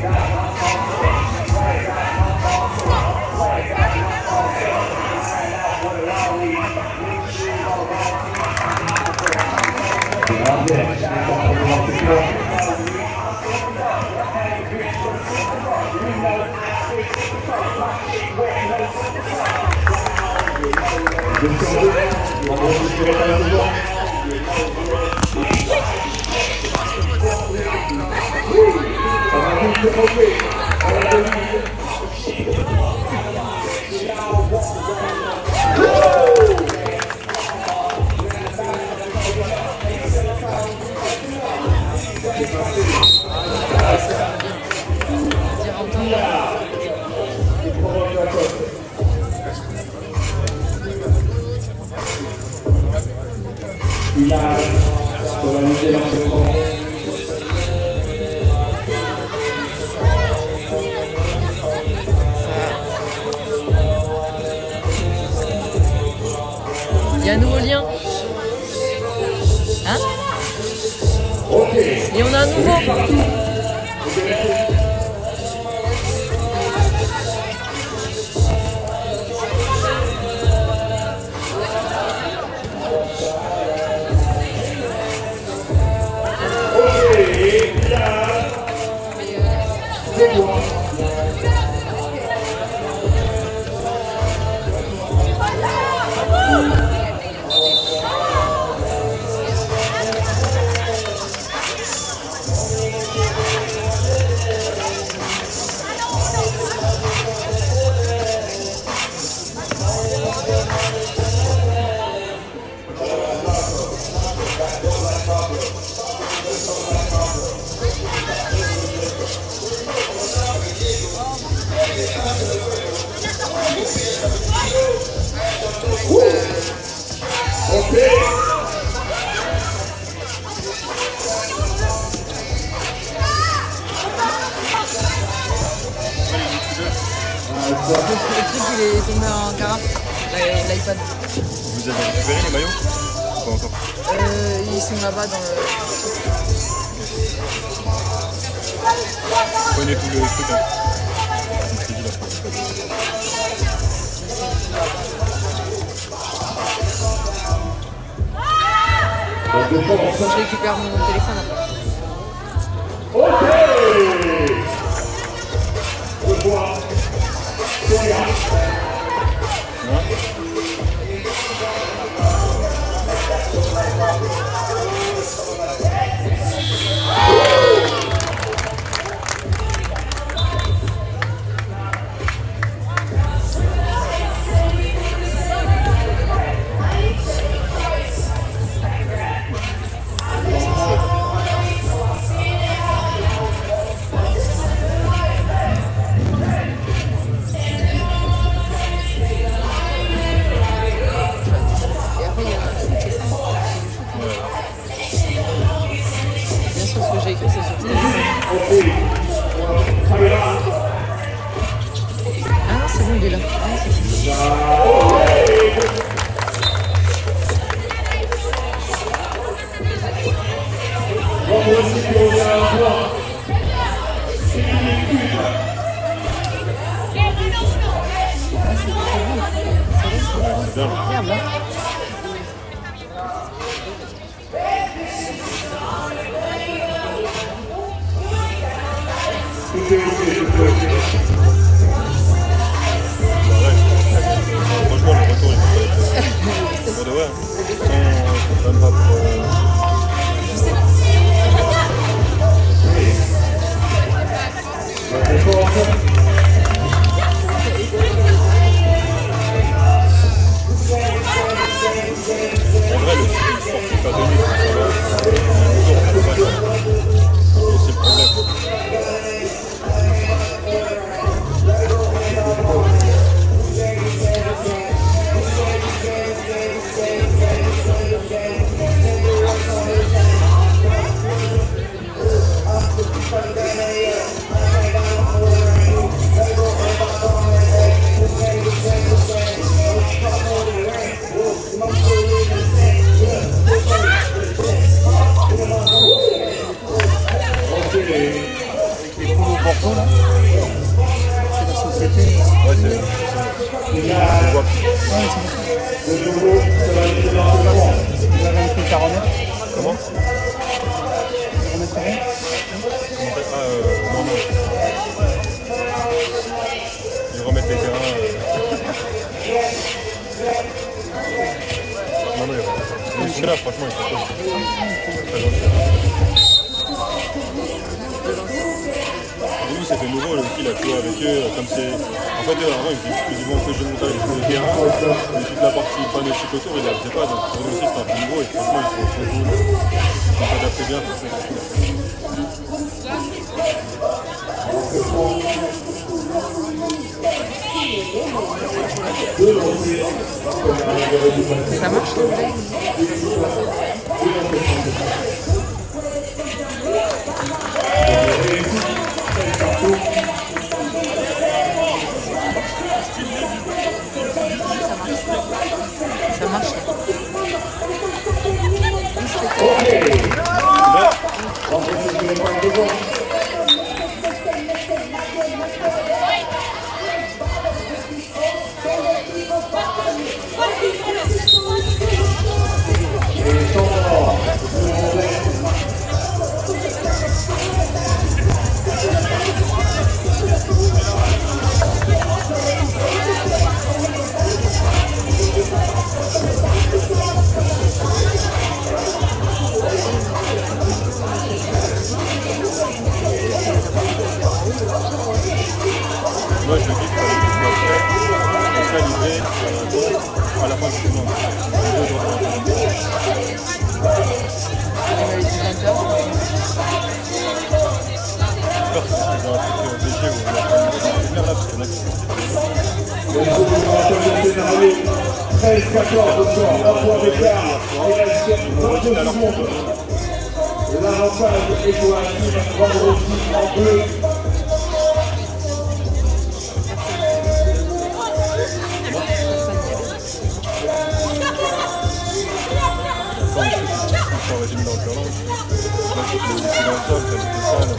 Il y a un nouveau lien. Hein? Et on a un nouveau. Le truc il est tombé en carafe, l'iPad. Vous avez récupéré les maillots? Pas encore. Ils sont là-bas dans le... Prenez tout le truc. Hein. Je récupère mon téléphone après. Ah non, c'est bon, il est là. Franchement, le retour est pour de vrai. Sans même pas pour... En vrai, le sportif à 2000, ça va. Le retour, ça va pas. C'est le problème. Porto là. C'est la société. Ouais, c'est voit. Ouais, c'est ça. Vous avez un truc à remettre. Comment? Vous remettrez rien. Non, non. Ils remettent les terrains. Non, non, ils sont là, franchement, ils sont cool. Très gentils. Nous, c'était nouveau aussi, là, tu vois, avec eux, comme c'est... En fait, avant, ils faisaient exclusivement que jeu de montage et de terrain, mais toute la partie panéchique autour, ils la faisaient pas, donc pour nous aussi, c'était un peu nouveau, et franchement, ils sont cool. Ils s'adaptent bien, c'est cool. Ça marche l'anglais? Ça marche. Moi, je dis qu'il fallait que ce soit prêt, on serait livré à la fin du tournoi. J'espère qu'ils ont un truc léger où on va prendre une lumière là, parce qu'il y en a qui sont... 13-14 au score, 1 point d'écart, l'avantage est pour Hakim, vendredi en bleu. Sur le régime d'enterrement. Là, c'est que le dans le sol, t'as des salles.